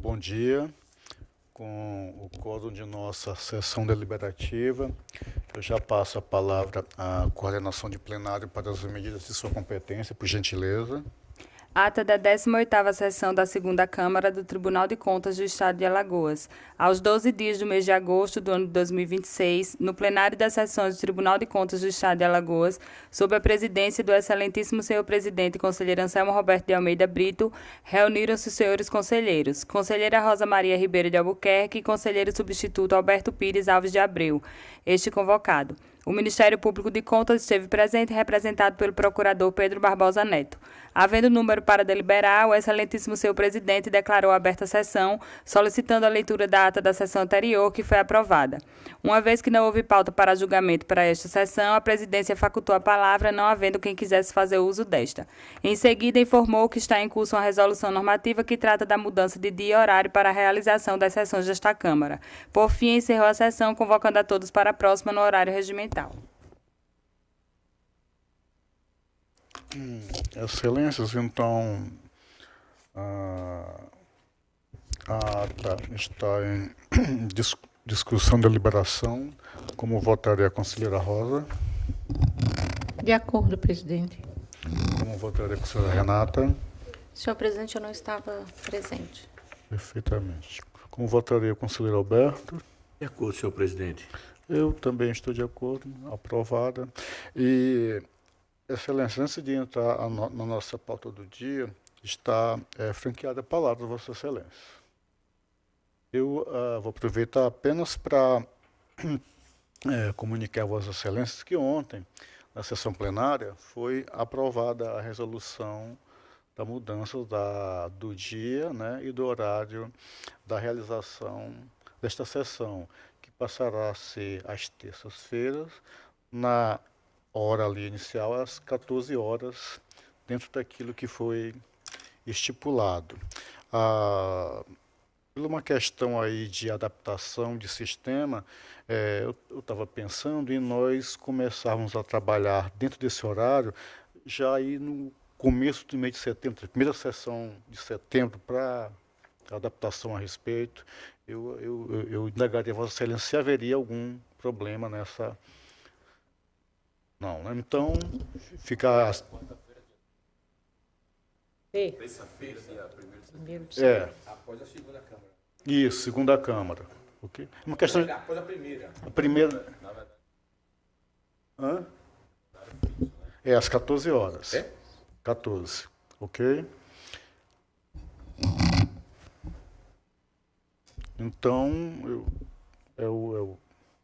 Bom dia. Com o quórum de nossa sessão deliberativa, eu já passo a palavra à coordenação de plenário para as medidas de sua competência, por gentileza. Ata da 18ª sessão da 2ª Câmara do Tribunal de Contas do Estado de Alagoas. Aos 12 dias do mês de agosto do ano de 2026, no plenário das sessões do Tribunal de Contas do Estado de Alagoas, sob a presidência do excelentíssimo senhor presidente e conselheiro Anselmo Roberto de Almeida Brito, reuniram-se os senhores conselheiros: conselheira Rosa Maria Ribeiro de Albuquerque e conselheiro substituto Alberto Pires Alves de Abreu, este convocado. O Ministério Público de Contas esteve presente, representado pelo procurador Pedro Barbosa Neto. Havendo número para deliberar, o excelentíssimo senhor presidente declarou aberta a sessão, solicitando a leitura da ata da sessão anterior, que foi aprovada. Uma vez que não houve pauta para julgamento para esta sessão, a presidência facultou a palavra, não havendo quem quisesse fazer uso desta. Em seguida, informou que está em curso uma resolução normativa que trata da mudança de dia e horário para a realização das sessões desta Câmara. Por fim, encerrou a sessão, convocando a todos para a próxima no horário regimental. Excelências, então, a ata está em discussão e deliberação. Como votaria a conselheira Rosa? De acordo, presidente. Como votaria a conselheira Renata? Senhor presidente, eu não estava presente. Perfeitamente. Como votaria o conselheiro Alberto? De acordo, senhor presidente. Eu também estou de acordo, aprovada. E, excelência, antes de entrar na nossa pauta do dia, está franqueada a palavra, Vossa Excelência. Eu vou aproveitar apenas para comunicar a Vossa Excelência que ontem, na sessão plenária, foi aprovada a resolução da mudança do dia, né, e do horário da realização desta sessão, que passará a ser às terças-feiras, na hora ali inicial, às 14 horas, dentro daquilo que foi estipulado. Por uma questão aí de adaptação de sistema, eu estava pensando em nós começarmos a trabalhar dentro desse horário, já aí no começo do mês de setembro, primeira sessão de setembro, para adaptação a respeito. Eu indagaria a Vossa Excelência se haveria algum problema nessa. Não, né? Então, fica. Terça-feira, Após a segunda Câmara. Isso, segunda Câmara. Okay? Uma questão. Após a primeira. A primeira. Hã? Às 14 horas. 14. Ok? Então,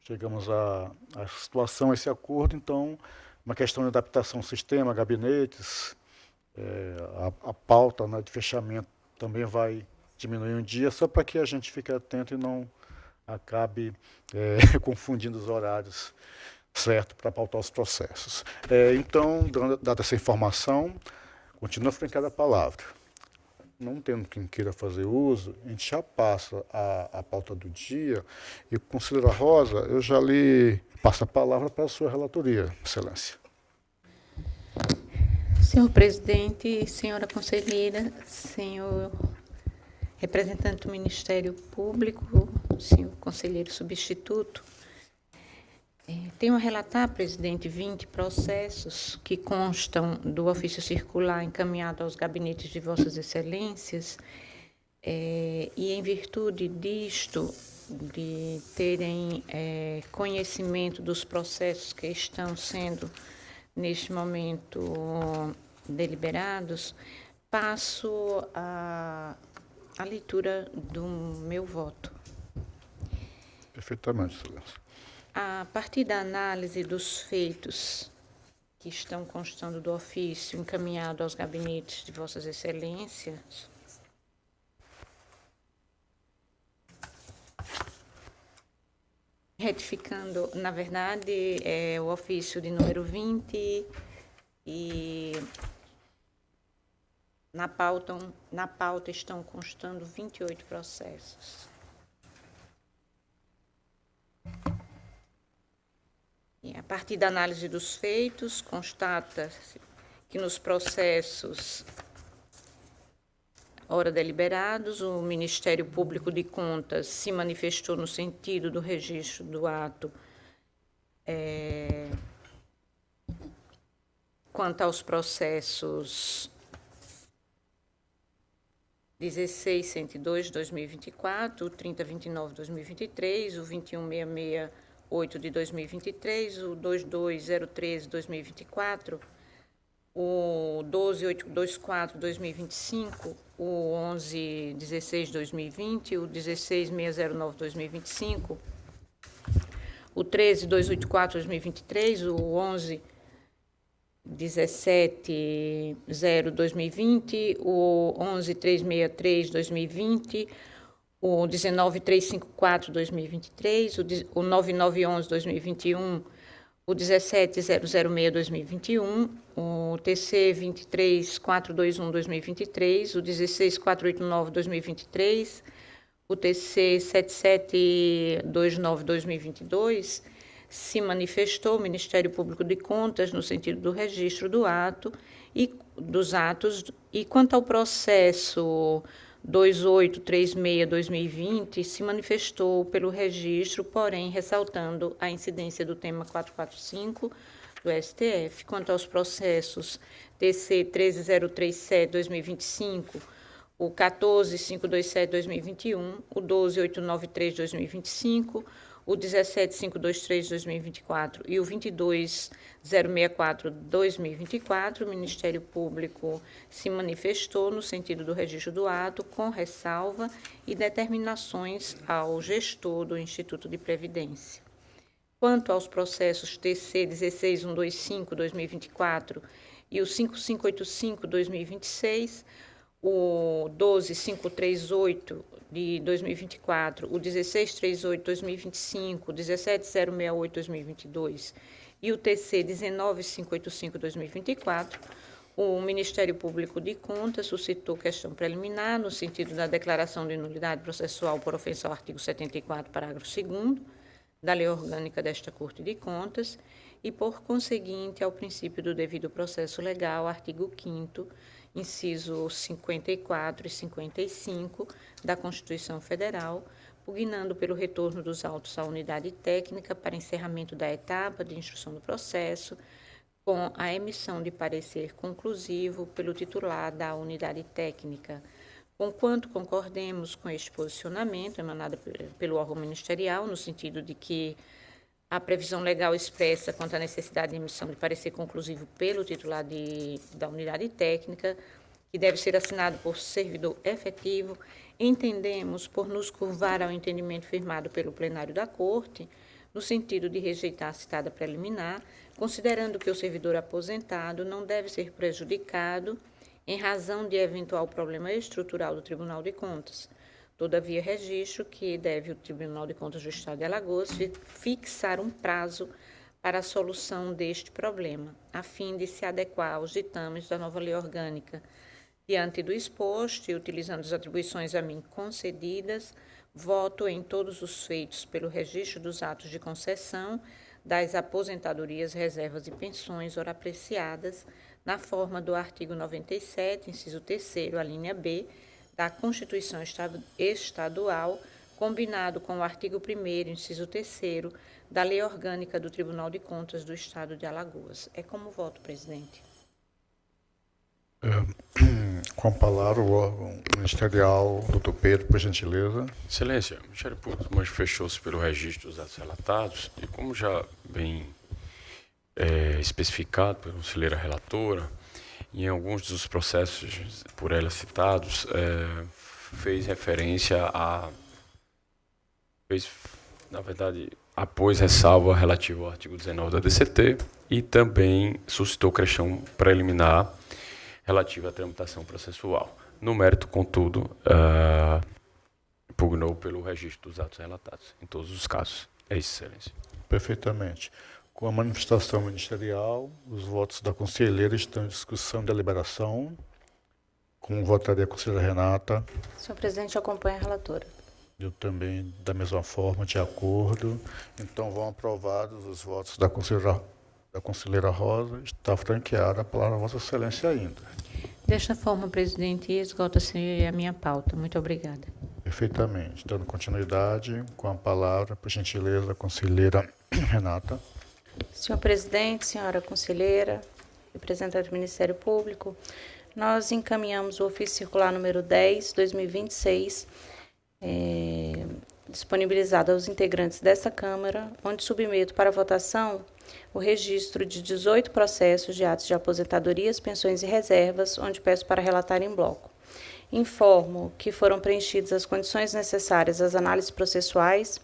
chegamos à situação, esse acordo. Então, uma questão de adaptação ao sistema, gabinetes, a pauta, né, de fechamento também vai diminuir um dia, só para que a gente fique atento e não acabe confundindo os horários certo para pautar os processos. Então, dada essa informação, continua francada a palavra. Não tendo quem queira fazer uso, a gente já passa a pauta do dia. E, conselheira Rosa, eu já lhe passo a palavra para a sua relatoria, Excelência. Senhor presidente, senhora conselheira, senhor representante do Ministério Público, senhor conselheiro substituto, tenho a relatar, presidente, 20 processos que constam do ofício circular encaminhado aos gabinetes de Vossas Excelências, e em virtude disto, de terem conhecimento dos processos que estão sendo, neste momento, deliberados, passo a leitura do meu voto. Perfeitamente, Excelência. A partir da análise dos feitos que estão constando do ofício encaminhado aos gabinetes de Vossas Excelências, retificando, na verdade, o ofício de número 20 e na pauta estão constando 28 processos. A partir da análise dos feitos, constata-se que nos processos Ora deliberados, o Ministério Público de Contas se manifestou no sentido do registro do ato quanto aos processos 16.102/2024, o 30.29/2023, o 21.668 de 2023, o 22.013/2024, o 12.824/2025, o 11.16/2020, o 16.609/2025, o 13.284/2023, o 11.17.0/2020, o 11.363/2020, o 19.354/2023, o 9.911/2021, o 17.006/2021, o TC 23.421/2023, o 16.489/2023, o TC 7729/2022, se manifestou o Ministério Público de Contas no sentido do registro do ato e dos atos, e quanto ao processo 2836/2020, se manifestou pelo registro, porém ressaltando a incidência do tema 445 do STF. Quanto aos processos TC 13037/2025, o 14.527/2021, o 12.893/2025, o 17.523/2024 e o 22.064/2024, o Ministério Público se manifestou no sentido do registro do ato, com ressalva e determinações ao gestor do Instituto de Previdência. Quanto aos processos TC 16.125/2024 e o 5585/2026, o 12.538 de 2024, o 1638/2025, o 17.068/2022 e o TC 19.585/2024, o Ministério Público de Contas suscitou questão preliminar no sentido da declaração de nulidade processual por ofensa ao artigo 74, parágrafo 2º da Lei Orgânica desta Corte de Contas e, por conseguinte, ao princípio do devido processo legal, artigo 5º, inciso 54 e 55 da Constituição Federal, pugnando pelo retorno dos autos à unidade técnica para encerramento da etapa de instrução do processo, com a emissão de parecer conclusivo pelo titular da unidade técnica. Conquanto concordemos com este posicionamento emanado pelo órgão ministerial, no sentido de que a previsão legal expressa quanto à necessidade de emissão de parecer conclusivo pelo titular da unidade técnica, que deve ser assinado por servidor efetivo, entendemos por nos curvar ao entendimento firmado pelo plenário da Corte, no sentido de rejeitar a citada preliminar, considerando que o servidor aposentado não deve ser prejudicado em razão de eventual problema estrutural do Tribunal de Contas. Todavia, registro que deve o Tribunal de Contas do Estado de Alagoas fixar um prazo para a solução deste problema, a fim de se adequar aos ditames da nova lei orgânica. Diante do exposto e utilizando as atribuições a mim concedidas, voto em todos os feitos pelo registro dos atos de concessão das aposentadorias, reservas e pensões ora apreciadas na forma do artigo 97, inciso 3º, a linha B, da Constituição Estadual, combinado com o artigo 1º, inciso 3º, da Lei Orgânica do Tribunal de Contas do Estado de Alagoas. É como voto, presidente. Com a palavra, o órgão ministerial, doutor Pedro, por gentileza. Excelência, o Ministério Público manifestou-se pelo registro dos atos relatados e, como já bem especificado pela conselheira relatora, em alguns dos processos por ela citados, fez referência na verdade, após ressalva relativa ao artigo 19 da DCT e também suscitou questão preliminar relativa à tramitação processual. No mérito, contudo, pugnou pelo registro dos atos relatados, em todos os casos. É isso, Excelência. Perfeitamente. Com a manifestação ministerial, os votos da conselheira estão em discussão e deliberação. Como votaria a conselheira Renata? Senhor presidente, acompanha a relatora. Eu também, da mesma forma, de acordo. Então, vão aprovados os votos da conselheira Rosa. Está franqueada a palavra a Vossa Excelência ainda. Desta forma, presidente, esgota-se a minha pauta. Muito obrigada. Perfeitamente. Dando continuidade, com a palavra, por gentileza, a conselheira Renata. Senhor presidente, senhora conselheira, representante do Ministério Público, nós encaminhamos o ofício circular número 10, 2026, disponibilizado aos integrantes desta Câmara, onde submeto para votação o registro de 18 processos de atos de aposentadorias, pensões e reservas, onde peço para relatar em bloco. Informo que foram preenchidas as condições necessárias às análises processuais,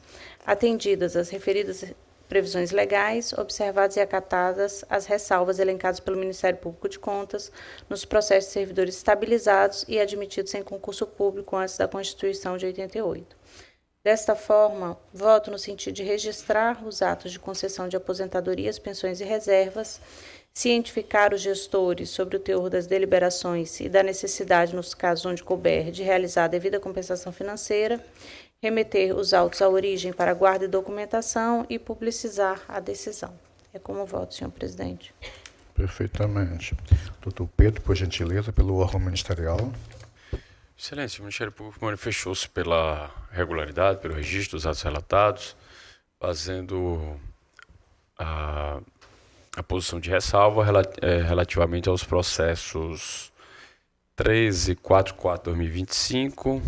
atendidas as referidas previsões legais, observadas e acatadas as ressalvas elencadas pelo Ministério Público de Contas nos processos de servidores estabilizados e admitidos em concurso público antes da Constituição de 88. Desta forma, voto no sentido de registrar os atos de concessão de aposentadorias, pensões e reservas, cientificar os gestores sobre o teor das deliberações e da necessidade, nos casos onde couber, de realizar a devida compensação financeira, remeter os autos à origem para guarda e documentação e publicizar a decisão. É como voto, senhor presidente. Perfeitamente. Doutor Pedro, por gentileza, pelo órgão ministerial. Excelência, o Ministério Público manifestou-se pela regularidade, pelo registro dos atos relatados, fazendo a posição de ressalva relativamente aos processos 13.444/2025,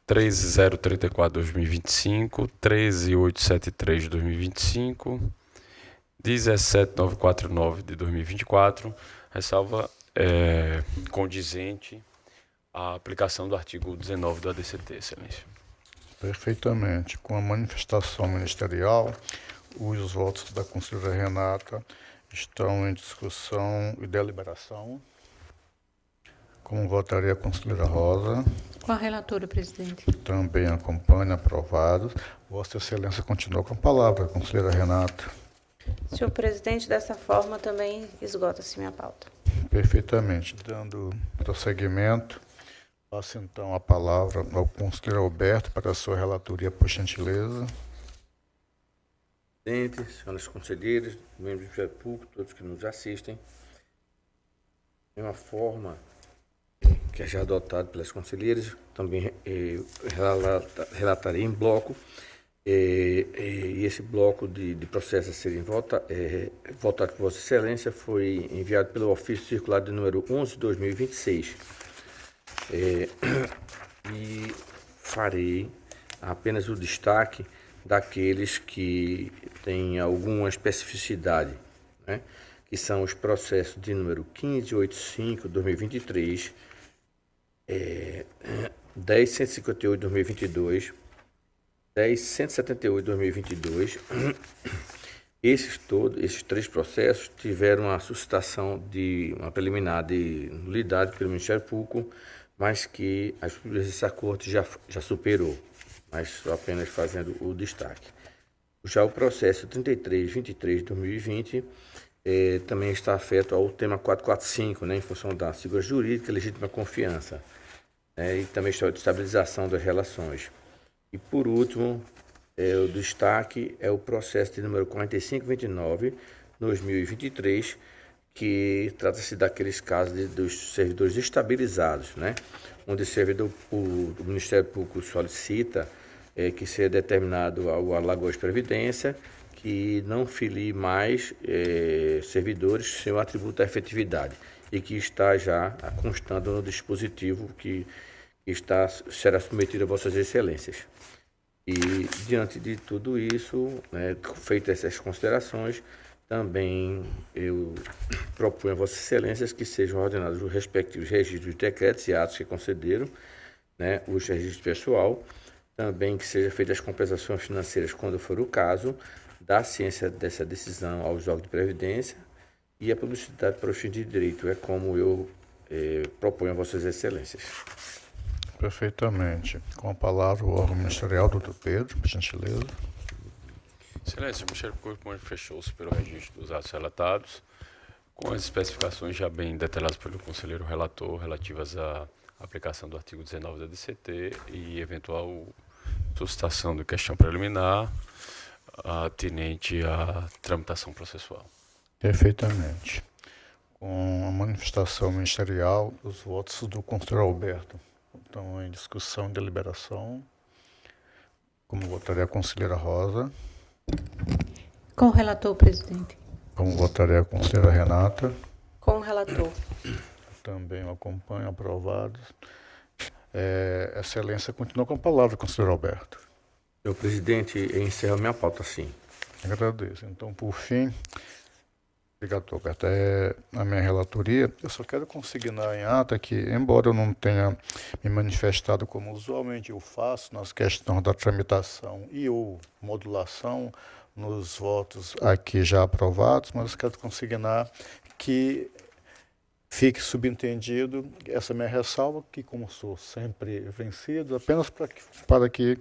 13.034/2025, 13.873/2025, 17.949 de 2024, ressalva condizente à aplicação do artigo 19 do ADCT, excelência. Perfeitamente. Com a manifestação ministerial, os votos da conselheira Renata estão em discussão e deliberação. Como votaria a conselheira Rosa? Com a relatora, presidente. Também acompanha, aprovado. Vossa Excelência continua com a palavra, conselheira Renata. Senhor presidente, dessa forma também esgota-se minha pauta. Perfeitamente. Dando prosseguimento, passo então a palavra ao conselheiro Alberto para a sua relatoria, por gentileza. Presidente, senhoras conselheiras, membros do Ministério Público, todos que nos assistem, de uma forma que é já adotado pelas conselheiras, também relatarei em bloco, e esse bloco de processos a serem votado por Vossa Excelência foi enviado pelo ofício circular de número 11/2026. E farei apenas o destaque daqueles que têm alguma especificidade, né? Que são os processos de número 1585/2023, 10.158/2022, 10.178/2022. Esses três processos tiveram a suscitação de uma preliminar de nulidade pelo Ministério Público, mas que a justiça da Corte já superou, mas só apenas fazendo o destaque. Já o processo 3323/2020 também está afeto ao tema 445, né, em função da segurança jurídica e legítima confiança, e também está de estabilização das relações. E, por último, o destaque é o processo de número 4529/2023, que trata-se daqueles casos dos servidores estabilizados, né, onde o Ministério Público solicita que seja determinado ao Alagoas Previdência que não filie mais servidores sem o atributo da efetividade e que está já constando no dispositivo que será submetido a Vossas Excelências. E, diante de tudo isso, feitas essas considerações, também eu proponho a Vossas Excelências que sejam ordenados os respectivos registros de decretos e atos que concederam, né, os registros pessoal, também que sejam feitas as compensações financeiras, quando for o caso, da ciência dessa decisão aos órgãos de previdência e a publicidade para os fins de direito. É como eu proponho a Vossas Excelências. Perfeitamente. Com a palavra o órgão ministerial, doutor Pedro, por gentileza. Excelência, o Ministério Público manifestou-se pelo registro dos atos relatados, com as especificações já bem detalhadas pelo conselheiro relator, relativas à aplicação do artigo 19 da DCT e eventual suscitação de questão preliminar atinente à tramitação processual. Perfeitamente. Com a manifestação ministerial, os votos do conselheiro Alberto. Então, em discussão e deliberação, como votaria a conselheira Rosa, Com o relator, presidente. como votaria a conselheira Renata, Com o relator. também o acompanho, aprovado. Excelência, continua com a palavra, conselheiro Alberto. Senhor presidente, eu encerro minha pauta, sim. Agradeço. Então, por fim, obrigado, Alberto. A minha relatoria, eu só quero consignar em ata que, embora eu não tenha me manifestado como usualmente eu faço nas questões da tramitação e ou modulação nos votos aqui já aprovados, mas eu quero consignar que fique subentendido essa minha ressalva, que como sou sempre vencido, apenas para que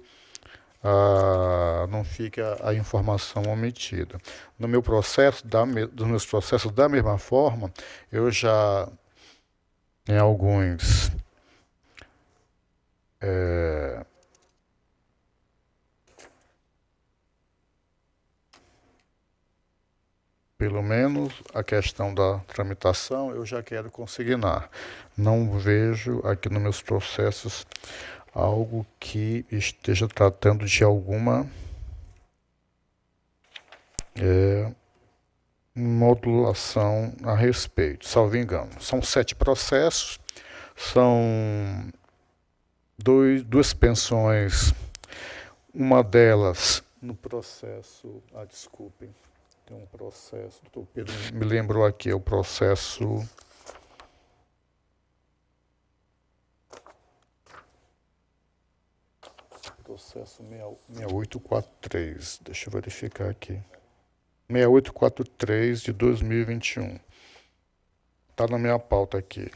não fique a informação omitida. No meu processo, dos meus processos, da mesma forma, eu já, em alguns pelo menos a questão da tramitação, eu já quero consignar. Não vejo aqui nos meus processos algo que esteja tratando de alguma modulação a respeito, salvo engano. São 7 processos, são duas pensões, uma delas no processo, desculpem, tem um processo, o doutor Pedro me lembrou aqui, é o processo processo 6843, deixa eu verificar aqui, 6843 de 2021, está na minha pauta aqui.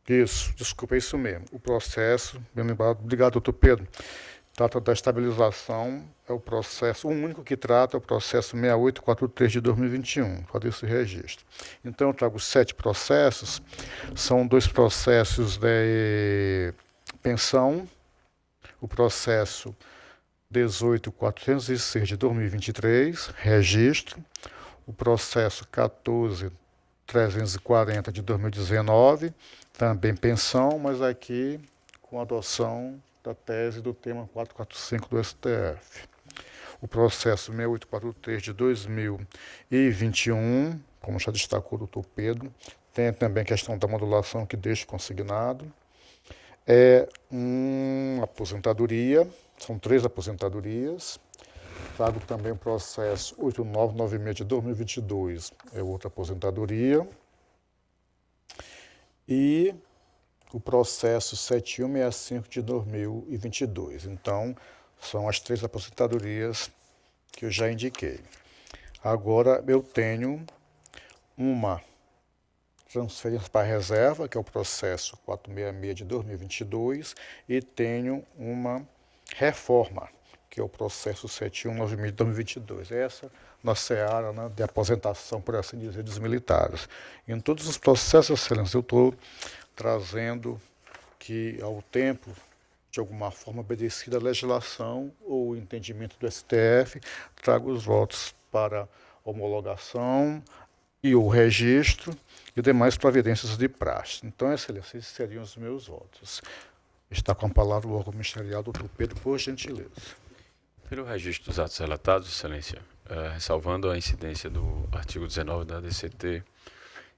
Isso, desculpa, é isso mesmo, o processo, bem lembrado, obrigado, doutor Pedro, trata da estabilização, é o processo, o único que trata é o processo 6843 de 2021, fazer esse registro. Então eu trago 7 processos, são 2 processos de pensão, o processo 18.406 de 2023, registro, o processo 14.340 de 2019, também pensão, mas aqui com adoção da tese do tema 445 do STF. O processo 6843 de 2021, como já destacou o doutor Pedro, tem também a questão da modulação que deixo consignado. É uma aposentadoria, são 3 aposentadorias. Trago também o processo 8996 de 2022, é outra aposentadoria. E o processo 7165 de 2022. Então, são as 3 aposentadorias que eu já indiquei. Agora, eu tenho uma transferência para a reserva, que é o processo 466 de 2022, e tenho uma reforma, que é o processo 7196 de 2022. Essa na seara, né, de aposentação, por assim dizer, dos militares. Em todos os processos, excelência, eu estou trazendo que, ao tempo, de alguma forma, obedecida a legislação ou o entendimento do STF, trago os votos para homologação e o registro e demais providências de praxe. Então, excelência, esses seriam os meus votos. Está com a palavra o órgão ministerial, doutor Pedro, por gentileza. Pelo registro dos atos relatados, excelência, ressalvando a incidência do artigo 19 da DCT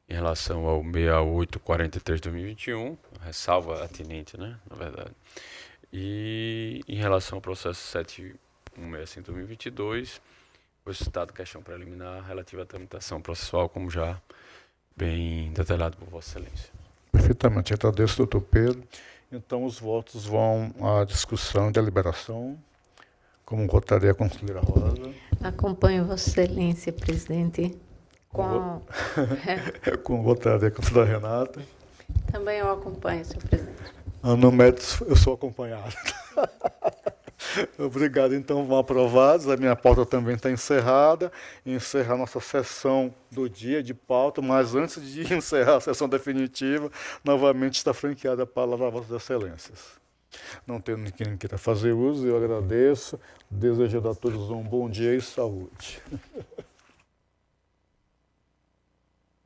em relação ao 6843 de 2021, ressalva atinente, né, na verdade, e em relação ao processo 7165 de 2022, foi suscitada questão preliminar relativa à tramitação processual, como já bem detalhado por Vossa Excelência. Perfeitamente, agradeço, doutor Pedro. Então, os votos vão à discussão e deliberação. Como votaria a conselheira Rosa? Acompanho Vossa Excelência, presidente. Como votaria a conselheira Renata? Também eu acompanho, senhor presidente. No método, eu sou acompanhado. Obrigado, então, vão aprovados. A minha pauta também está encerrada. Encerrar nossa sessão do dia de pauta, mas antes de encerrar a sessão definitiva, novamente está franqueada a palavra a Vossas Excelências. Não tendo quem queira fazer uso, eu agradeço, desejando a todos um bom dia e saúde.